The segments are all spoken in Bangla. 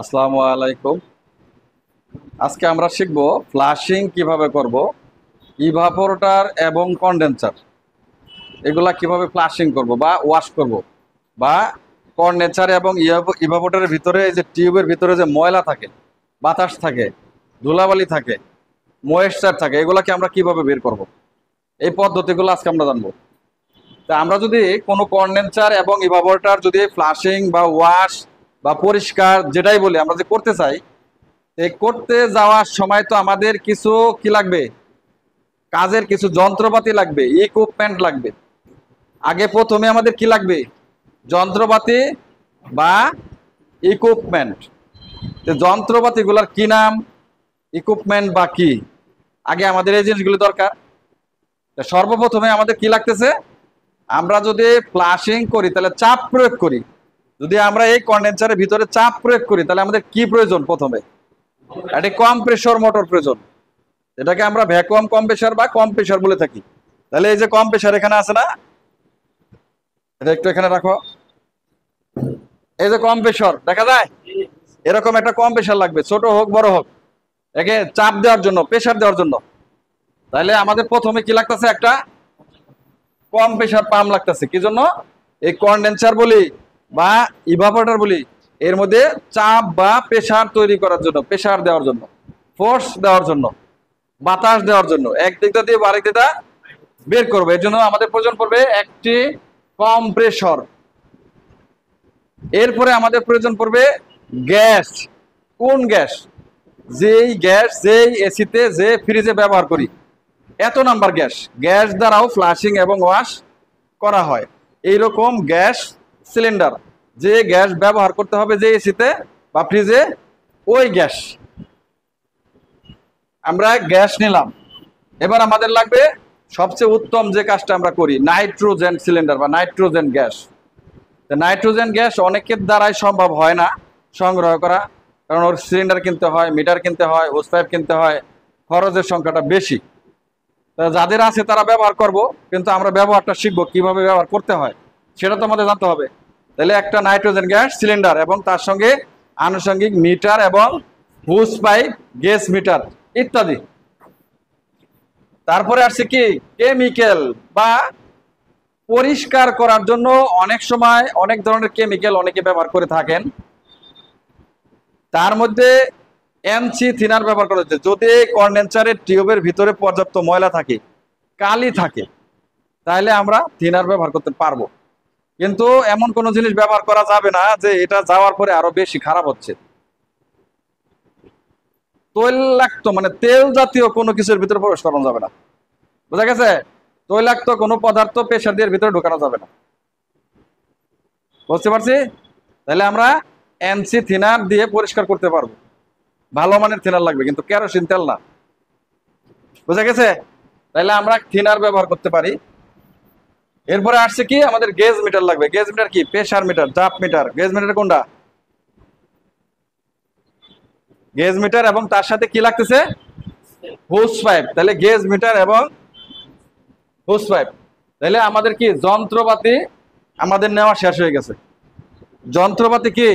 আসসালামু আলাইকুম। আজকে আমরা শিখব ফ্লাশিং কিভাবে করব, ইভাপোরেটর এবং কন্ডেন্সার এগুলা কিভাবে ফ্লাশিং করব বা ওয়াশ করব, বা কন্ডেন্সার এবং ইভাপোরেটরের ভিতরে এই যে টিউবের ভিতরে যে ময়লা থাকে, বাতাস থাকে, ধুলাবালি থাকে, ময়েশ্চার থাকে, এগুলাকে আমরা কিভাবে বের করব, এই পদ্ধতিগুলো আজকে আমরা জানবো। তা আমরা যদি কোনো কন্ডেন্সার এবং ইভাপোরেটর যদি ফ্লাশিং বা ওয়াশ বা পরিষ্কার যেটাই বলি আমরা যে করতে চাই, এই করতে যাওয়ার সময় তো আমাদের কিছু কি লাগবে, কাজের কিছু যন্ত্রপাতি লাগবে, ইকুইপমেন্ট লাগবে। আগে প্রথমে আমাদের কি লাগবে, যন্ত্রপাতি বা ইকুইপমেন্ট। যন্ত্রপাতিগুলোর কি নাম, ইকুইপমেন্ট বা কি, আগে আমাদের এই জিনিসগুলো দরকার। সর্বপ্রথমে আমাদের কি লাগতেছে, আমরা যদি ফ্লাশিং করি তাহলে চাপ প্রয়োগ করি, যদি আমরা এই কন্ডেন্সারের ভিতরে চাপ প্রয়োগ করি তাহলে আমাদের কি প্রয়োজন, প্রথমে একটি কম্প্রেসর মোটর প্রয়োজন, এটাকে আমরা ভ্যাকুয়াম কম্প্রেসর বা কম্প্রেসর বলে থাকি। তাহলে এই যে কম্প্রেসর এখানে আছে না, এটা একটু এখানে রাখো, এই যে কম্প্রেসর দেখা যায়, এরকম একটা কম্প্রেসর লাগবে, ছোট হোক বড় হোক, একে চাপ দেওয়ার জন্য, প্রেসার দেওয়ার জন্য। তাহলে আমাদের প্রথমে কি লাগতেছে, একটা কম্প্রেসর পাম্প লাগতেছে। কি জন্য, এই কন্ডেন্সার বলি বা ইভাপোরেটর বলি, এর মধ্যে চাপ বা প্রেসার তৈরি করার জন্য, প্রেসার দেওয়ার জন্য, ফোর্স দেওয়ার জন্য, বাতাস দেওয়ার জন্য, এক দিকটা দিয়ে আরেক দিকটা বের করবে। এর জন্য আমাদের প্রয়োজন পড়বে একটি কম্প্রেসর। এরপরে আমাদের প্রয়োজন পড়বে গ্যাস। কোন গ্যাস, যেই গ্যাস যেই এসিতে যে ফ্রিজে ব্যবহার করি, এত নাম্বার গ্যাস, গ্যাস দ্বারাও ফ্লাশিং এবং ওয়াশ করা হয়। এইরকম গ্যাস সিলিন্ডার, যে গ্যাস ব্যবহার করতে হবে যে এসিতে বা ফ্রিজে, ওই গ্যাস আমরা গ্যাস নিলাম। এবার আমাদের লাগবে সবচেয়ে উত্তম যে কাজটা আমরা করি, নাইট্রোজেন সিলিন্ডার বা নাইট্রোজেন গ্যাস। নাইট্রোজেন গ্যাস অনেকের দ্বারাই সম্ভব হয় না সংগ্রহ করা, কারণ ওর সিলিন্ডার কিনতে হয়, মিটার কিনতে হয়, হোস পাইপ কিনতে হয়, খরচের সংখ্যাটা বেশি। যাদের আছে তারা ব্যবহার করব, কিন্তু আমরা ব্যবহারটা শিখবো, কিভাবে ব্যবহার করতে হয় সেটা তো আমাদের জানতে হবে। তাহলে একটা নাইট্রোজেন গ্যাস সিলিন্ডার এবং তার সঙ্গে আনুষঙ্গিক মিটার এবং হোস পাইপ, গ্যাস মিটার ইত্যাদি। তারপরে আসছে কি, কেমিক্যাল বা পরিষ্কার করার জন্য অনেক সময় অনেক ধরনের কেমিক্যাল অনেকে ব্যবহার করে থাকেন। তার মধ্যে এনসি থিনার ব্যবহার করা হচ্ছে। যদি কন্ডেন্সারের টিউবের ভিতরে পর্যাপ্ত ময়লা থাকে, কালি থাকে, তাহলে আমরা থিনার ব্যবহার করতে পারবো। কিন্তু এমন কোনো জিনিস ব্যবহার করা যাবে না যে এটা যাওয়ার পরে আরো বেশি খারাপ হচ্ছে। তৈলাক্ত মানে তেল জাতীয় কোনো কিছুর ভিতরে প্রবেশ করানো যাবে না, বুঝা গেছে? তৈলাক্ত কোনো পদার্থ প্রেসার দিয়ে ভিতরে ঢোকানো যাবে না, বুঝতে পারছি? তাহলে আমরা এনসি থিনার দিয়ে পরিষ্কার করতে পারবো। ভালো মানের থিনার লাগবে, কিন্তু কেরোসিন তেল না, বুঝা গেছে? তাহলে আমরা থিনার ব্যবহার করতে পারি। এরপরে আসছে কি, আমাদের গেজ মিটার লাগবে। গেজ মিটার কি, প্রেসার মিটার, চাপ মিটার। গেজ মিটার কোনটা, গেজ মিটার এবং তার সাথে কি লাগতেছে, হোস পাইপ। তাহলে গেজ মিটার এবং হোস পাইপ। তাহলে আমাদের কি যন্ত্রপাতি আমাদের নেওয়া শেষ হয়ে গেছে, যন্ত্রপাতি কি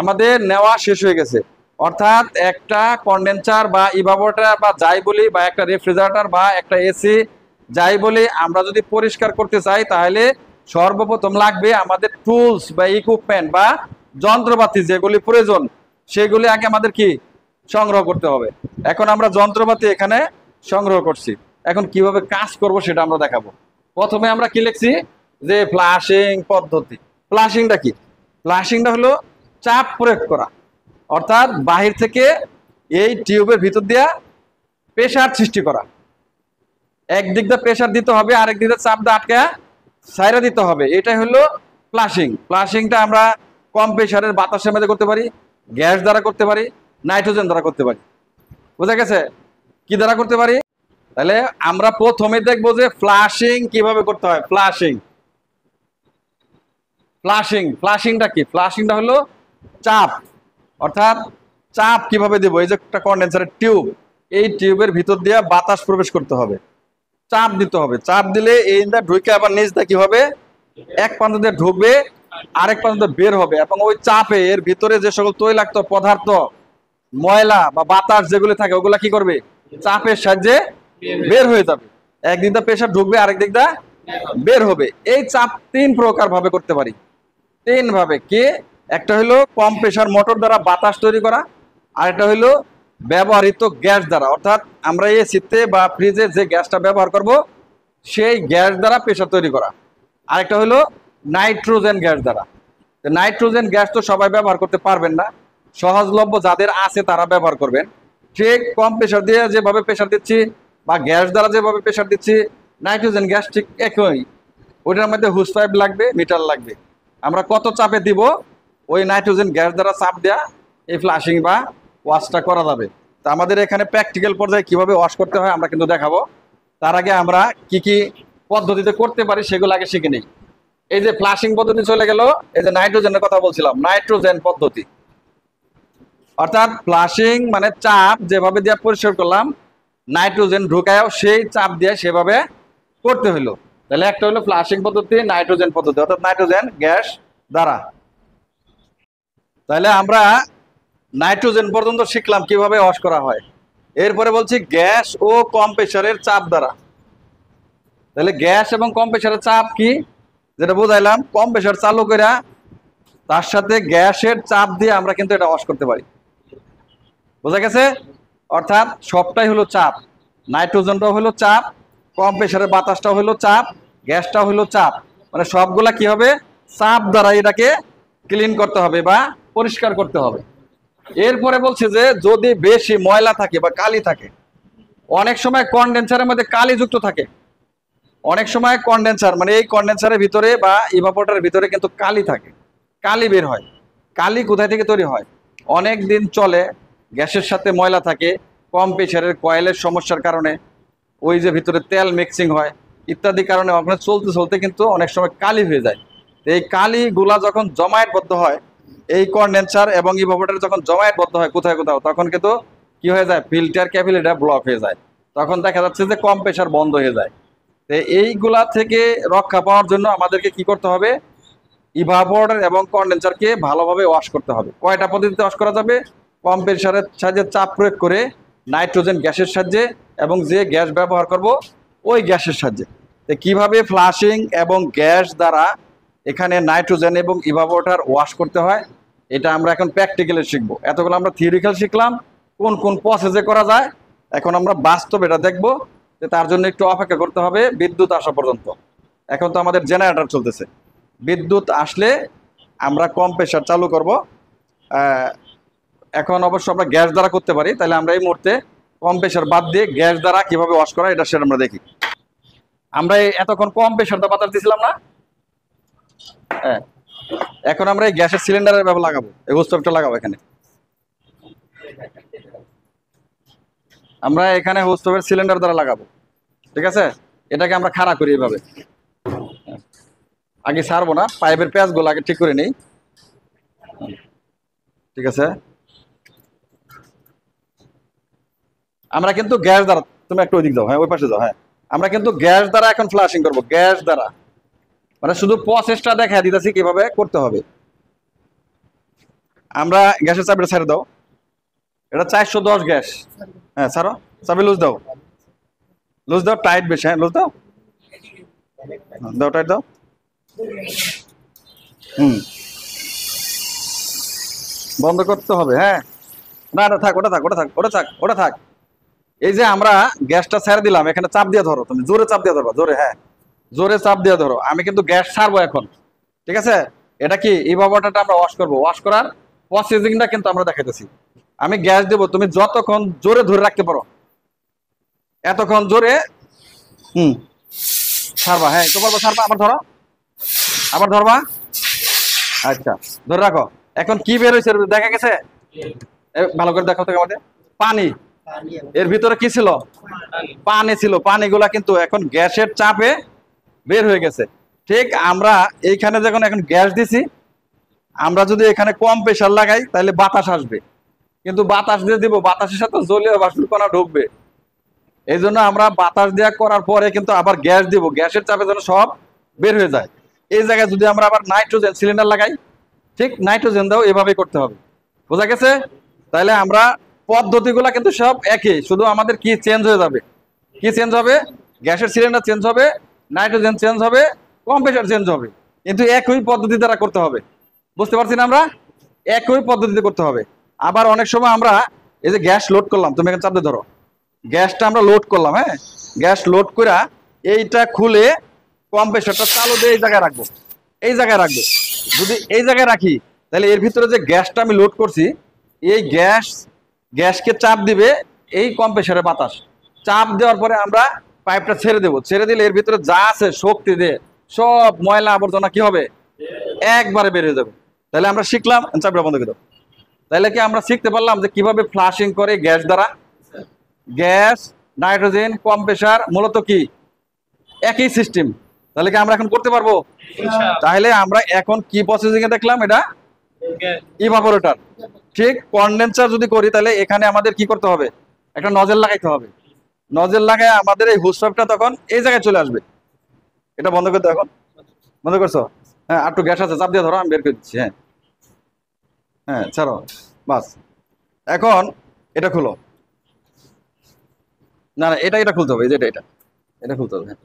আমাদের নেওয়া শেষ হয়ে গেছে। অর্থাৎ একটা কন্ডেন্সার বা ইভাপোরেটর বা যাই বলি, বা একটা রেফ্রিজারেটর বা একটা এসি যাই বলি, আমরা যদি পরিষ্কার করতে চাই তাহলে সর্বপ্রথম লাগবে আমাদের টুলস বা ইকুইপমেন্ট বা যন্ত্রপাতি, যেগুলি প্রয়োজন সেগুলি আগে আমাদের কি সংগ্রহ করতে হবে। এখন আমরা যন্ত্রপাতি এখানে সংগ্রহ করছি, এখন কিভাবে কাজ করব সেটা আমরা দেখাবো। প্রথমে আমরা কি লিখছি, যে ফ্লাশিং পদ্ধতি। ফ্লাশিংটা কি, ফ্লাশিংটা হলো চাপ প্রয়োগ করা, অর্থাৎ বাহির থেকে এই টিউবের ভিতর দিয়া প্রেসার সৃষ্টি করা। একদিক দিয়ে প্রেসার দিতে হবে, আরেক দিকে চাপ দিয়ে আটকে সাইরা দিতে হবে, এটাই হলো ফ্লাশিং। ফ্লাশিংটা আমরা কম প্রেসারের বাতাসের মধ্যে করতে পারি, গ্যাস দ্বারা করতে পারি, নাইট্রোজেন দ্বারা করতে পারি। বুঝা গেছে? কি দ্বারা করতে পারি? তাহলে আমরা প্রথমে দেখবো যে ফ্লাশিং কিভাবে করতে হয়। ফ্লাশিং, ফ্লাশিংটা কি, ফ্লাশিংটা হলো চাপ, অর্থাৎ চাপ কিভাবে দেবো, এই যে একটা কন্ডেন্সারের টিউব, এই টিউবের ভিতর দিয়ে বাতাস প্রবেশ করতে হবে, চাপ দিতে হবে। চাপ দিলে এই ঢুকে আবার নিচ দিয়ে কি হবে, এক প্রান্ত দিয়ে ঢুকবে, আরেক প্রান্ত বের হবে, এবং ওই চাপে এর ভিতরে যে সকল তৈলাক্ত পদার্থ, ময়লা বা বাতাস যেগুলো থাকে ওগুলা কি করবে, চাপের সাহায্যে বের হয়ে যাবে। একদিক দিয়ে প্রেসার ঢুকবে, আরেক দিক দিয়ে বের হবে। এই চাপ তিন প্রকার ভাবে করতে পারি, তিন ভাবে। কি? একটা হলো কম প্রেসার মোটর দ্বারা বাতাস তৈরি করা, আর একটা হলো ব্যবহৃত গ্যাস দ্বারা, অর্থাৎ আমরা এসিতে বা ফ্রিজে যে গ্যাসটা ব্যবহার করব সেই গ্যাস দ্বারা প্রেসার তৈরি করা। আরেকটা হলো নাইট্রোজেন গ্যাস দ্বারা। নাইট্রোজেন গ্যাস তো সবাই ব্যবহার করতে পারবেন না, সহজলভ্য যাদের আছে তারা ব্যবহার করবেন। ঠিক কম প্রেসার দিয়ে যেভাবে প্রেসার দিচ্ছি বা গ্যাস দ্বারা যেভাবে প্রেসার দিচ্ছি, নাইট্রোজেন গ্যাস ঠিক একই। ওইটার মধ্যে হুস পাইপ লাগবে, মিটার লাগবে। আমরা কত চাপে দিব ওই নাইট্রোজেন গ্যাস দ্বারা চাপ দেওয়া এই ফ্লাশিং বা ওয়াশটা করা যাবে। তা আমাদের এখানে প্র্যাকটিক্যাল পর্যায়ে কিভাবে ওয়াশ করতে হয় আমরা কিন্তু দেখাবো। তার আগে আমরা কি কি পদ্ধতিতে করতে পারি সেগুলো আগে শিখে নিই। এই যে ফ্লাশিং পদ্ধতি চলে গেল, এই যে নাইট্রোজেনের কথা বলছিলাম, নাইট্রোজেন পদ্ধতি অর্থাৎ ফ্লাশিং মানে চাপ যেভাবে দিয়ে পরিষ্কার করলাম, নাইট্রোজেন ঢুকায়ও সেই চাপ দিয়ে সেভাবে করতে হলো। তাহলে একটা হলো ফ্লাশিং পদ্ধতি, নাইট্রোজেন পদ্ধতি অর্থাৎ নাইট্রোজেন গ্যাস দ্বারা। তাহলে আমরা নাইট্রোজেন পর্যন্ত শিখলাম কিভাবে ওয়াশ করা হয়। এরপরে বলছি গ্যাস ও কম প্রেসারের চাপ দ্বারা। তাহলে গ্যাস এবং কম প্রেসারের চাপ কি, যেটা বুঝাইলাম, কম প্রেসার চালু করে তার সাথে গ্যাসের চাপ দিয়ে আমরা কিন্তু এটা ওয়াশ করতে পারি। বোঝা গেছে? অর্থাৎ সবটাই হলো চাপ, নাইট্রোজেনটাও হলো চাপ, কম প্রেসারের বাতাসটাও হলো চাপ, গ্যাসটাও হলো চাপ। মানে সবগুলা কি হবে, চাপ দ্বারা এটাকে ক্লিন করতে হবে বা পরিষ্কার করতে হবে। এরপরে বলছে যে যদি বেশি ময়লা থাকে বা কালি থাকে, অনেক সময় কনডেন্সারের মধ্যে কালি যুক্ত থাকে, অনেক সময় কনডেন্সার মানে এই কনডেন্সারের ভিতরে বা ইভাপোরেটরের ভিতরে কিন্তু কালি থাকে, কালি বের হয়। কালি কোথায় থেকে তৈরি হয়? অনেক দিন চলে, গ্যাসের সাথে ময়লা থাকে, কম প্রেসারের কয়েলের সমস্যার কারণে, ওই যে ভিতরে তেল মিক্সিং হয় ইত্যাদি কারণে ওখানে চলতে চলতে কিন্তু অনেক সময় কালি হয়ে যায়। এই কালিগুলা যখন জমায়েতবদ্ধ হয়, এই কনডেন্সার এবং ইভাপোরেটর যখন জমায়েতবদ্ধ হয় কোথায় কোথাও, তখন কিন্তু কি হয়ে যায়, ফিল্টার ক্যাপিলারিটা ব্লক হয়ে যায়। তখন দেখা যাচ্ছে যে কম প্রেসার বন্ধ হয়ে যায়। তো এইগুলা থেকে রক্ষা পাওয়ার জন্য আমাদেরকে কি করতে হবে, ইভাপোরেটর এবং কনডেন্সারকে ভালোভাবে ওয়াশ করতে হবে। কয়টা পদ্ধতিতে ওয়াশ করা যাবে? কম প্রেসারের সাহায্যে চাপ প্রয়োগ করে, নাইট্রোজেন গ্যাসের সাহায্যে, এবং যে গ্যাস ব্যবহার করব ওই গ্যাসের সাহায্যে। তো কিভাবে ফ্লাশিং এবং গ্যাস দ্বারা এখানে নাইট্রোজেন এবং ইভাপোরেটর ওয়াশ করতে হয় এটা আমরা এখন প্র্যাকটিক্যালি শিখবো। এতগুলো আমরা থিওরিক্যাল শিখলাম, কোন কোন প্রসেসে করা যায়, এখন আমরা বাস্তব এটা দেখবো। তার জন্য একটু অপেক্ষা করতে হবে বিদ্যুৎ আসা পর্যন্ত। এখন তো আমাদের জেনারেটর চলতেছে, বিদ্যুৎ আসলে আমরা কম প্রেসার চালু করব। এখন অবশ্য আমরা গ্যাস দ্বারা করতে পারি, তাহলে আমরা এই মুহূর্তে কম প্রেসার বাদ দিয়ে গ্যাস দ্বারা কিভাবে ওয়াশ করা এটা সেটা আমরা দেখি। আমরা এতক্ষণ কম প্রেসারটা বাতাস দিয়েছিলাম না, হ্যাঁ, এখন আমরা এই গ্যাসের সিলিন্ডারের ব্যবহার লাগাবো, এই হোস্টটা লাগাবো এখানে। আমরা এখানে হোস্টের সিলিন্ডার দ্বারা লাগাবো, ঠিক আছে? এটাকে আমরা খাড়া করি এইভাবে, আগে ছাড়বো না, পাইপের প্যাঁচগুলো আগে ঠিক করে নিই, ঠিক আছে? আমরা কিন্তু গ্যাস দ্বারা, তুমি একটু ওইদিক যাও, হ্যাঁ ওই পাশে যাও, হ্যাঁ, আমরা কিন্তু গ্যাস দ্বারা এখন ফ্লাশিং করবো, গ্যাস দ্বারা। মানে শুধু প্রসেসটা দেখা দিতেছি কিভাবে করতে হবে। আমরা গ্যাসের চাবিটা ছেড়ে দাও, এটা 410 গ্যাস, হ্যাঁ ছাড়ো, চাবি লুজ দাও, লুজ দাও, টাইট বেশি, হ্যাঁ লুজ দাও, দাও টাইট দাও, বন্ধ করতে হবে, হ্যাঁ। না না থাক, ওটা থাক, ওটা থাক, ওটা থাক, ওটা থাক। এই যে আমরা গ্যাসটা ছেড়ে দিলাম, এখানে চাপ দিয়ে ধরো, তুমি জোরে চাপ দিয়ে ধরবা, জোরে, হ্যাঁ জোরে চাপ দিয়ে ধরো। আমি কিন্তু গ্যাস ছাড়বো এখন, ঠিক আছে? এটা কি ইভাপোরেটরটা আমরা ওয়াশ করবো, ওয়াশ করার প্রসেসিংটা কিন্তু আমরা দেখাইতেছি। আমি গ্যাস দেবো, তুমি যতক্ষণ জোরে ধরে রাখতে পারো এতক্ষণ জোরে ছাড়বা, হ্যাঁ একটু পারবো ছাড়বা, আবার ধরো, আবার ধরবা, আচ্ছা ধরে রাখো। এখন কি বের হয়েছে দেখা গেছে? ভালো করে দেখো তো আমাদের পানি, এর ভিতরে কি ছিল? পানি ছিল। পানিগুলা কিন্তু এখন গ্যাসের চাপে বের হয়ে গেছে। ঠিক আমরা এইখানে যখন এখন গ্যাস দিছি, আমরা যদি এখানে কম প্রেসার লাগাই তাহলে বাতাস আসবে, কিন্তু বাতাস দিয়ে দিব, বাতাসের সাথে জলীয় বাষ্পের কণা ঢুকবে। এই জন্য আমরা বাতাস দেওয়া করার পরে কিন্তু আবার গ্যাস দিব, গ্যাসের চাপে যেন সব বের হয়ে যায়। এই জায়গায় যদি আমরা আবার নাইট্রোজেন সিলিন্ডার লাগাই, ঠিক নাইট্রোজেন দাও, এভাবেই করতে হবে। বোঝা গেছে? তাহলে আমরা পদ্ধতিগুলো কিন্তু সব একই, শুধু আমাদের কি চেঞ্জ হয়ে যাবে, কি চেঞ্জ হবে, গ্যাসের সিলিন্ডার চেঞ্জ হবে, নাইট্রোজেন চেঞ্জ হবে, কম্প্রেসার চেঞ্জ হবে, কিন্তু একই পদ্ধতি দ্বারা করতে হবে। বুঝতে পারছি না? আমরা একই পদ্ধতিতে করতে হবে। আবার অনেক সময় আমরা এই যে গ্যাস লোড করলাম, তুমি এখানে চাপ দিয়ে ধরো, গ্যাসটা আমরা লোড করলাম, হ্যাঁ, গ্যাস লোড করে এইটা খুলে কম্প্রেসারটা চালু দিয়ে এই জায়গায় রাখবো, এই জায়গায় রাখবো। যদি এই জায়গায় রাখি তাহলে এর ভিতরে যে গ্যাসটা আমি লোড করছি, এই গ্যাসকে চাপ দিবে এই কম্প্রেসারের বাতাস। চাপ দেওয়ার পরে আমরা পাইপটা ছেড়ে দেবো, ছেড়ে দিলে এর ভিতরে যা আছে শক্তি দিয়ে সব ময়লা আবর্জনা কি হবে, একবারে বের হয়ে যাবে। তাহলে আমরা শিখলাম, চাপটা বন্ধ করে দাও। তাহলে কি আমরা শিখতে পারলাম যে কিভাবে ফ্লাশিং করে গ্যাস দ্বারা। গ্যাস, নাইট্রোজেন, কম্প্রেসার মূলত কি একই সিস্টেম। তাহলে কি আমরা এখন করতে পারবো? তাহলে আমরা এখন কি প্রসেসিং এ দেখলাম, এটা ইভাপোরেটর। ঠিক কনডেন্সার যদি করি তাহলে এখানে আমাদের কি করতে হবে, একটা নজেল লাগাইতে হবে। নজেল লাগায় আমাদের এই হুস পাইপটা তখন এই জায়গায় চলে আসবে। এটা বন্ধ করে দাও এখন। বন্ধ করছো? হ্যাঁ, আর একটু গ্যাস আছে, চাপ দিয়ে ধরো, আমি বের করে দিচ্ছি। হ্যাঁ হ্যাঁ, ছাড়ো, বাস। এখন এটা খুলো। না না, এটা খুলতে হবে, এই যে এটা খুলতে হবে। হ্যাঁ,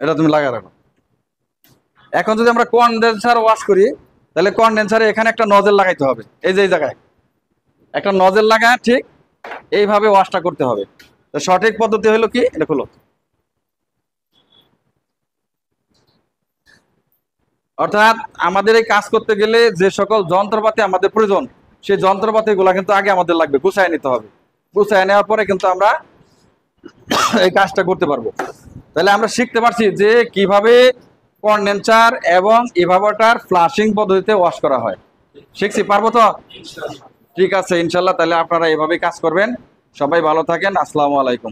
এটা তুমি লাগায় রাখো। এখন যদি আমরা কনডেন্সার ওয়াশ করি তাহলে কনডেন্সারে এখানে একটা নজেল লাগাইতে হবে, এই যে এই জায়গায় একটা নজেল লাগায় ঠিক এইভাবে ওয়াশটা করতে হবে। তো সঠিক পদ্ধতি হলো কি, এটা খুলো। অর্থাৎ আমাদের এই কাজ করতে গেলে যে সকল যন্ত্রপাতি আমাদের প্রয়োজন, সেই যন্ত্রপাতিগুলো কিন্তু আগে আমাদের লাগবে, গুছায় নিতে হবে। গুছায় নেওয়ার পরে কিন্তু আমরা এই কাজটা করতে পারবো। তাহলে আমরা শিখতে পারছি যে কিভাবে কনডেন্সার এবং ইভাপোরেটর ফ্লাশিং পদ্ধতিতে ওয়াশ করা হয়। শিখছি, পারবো তো? ঠিক আছে ইনশাল্লাহ। তাহলে আপনারা এভাবেই কাজ করবেন। সবাই ভালো থাকেন। আসসালামু আলাইকুম।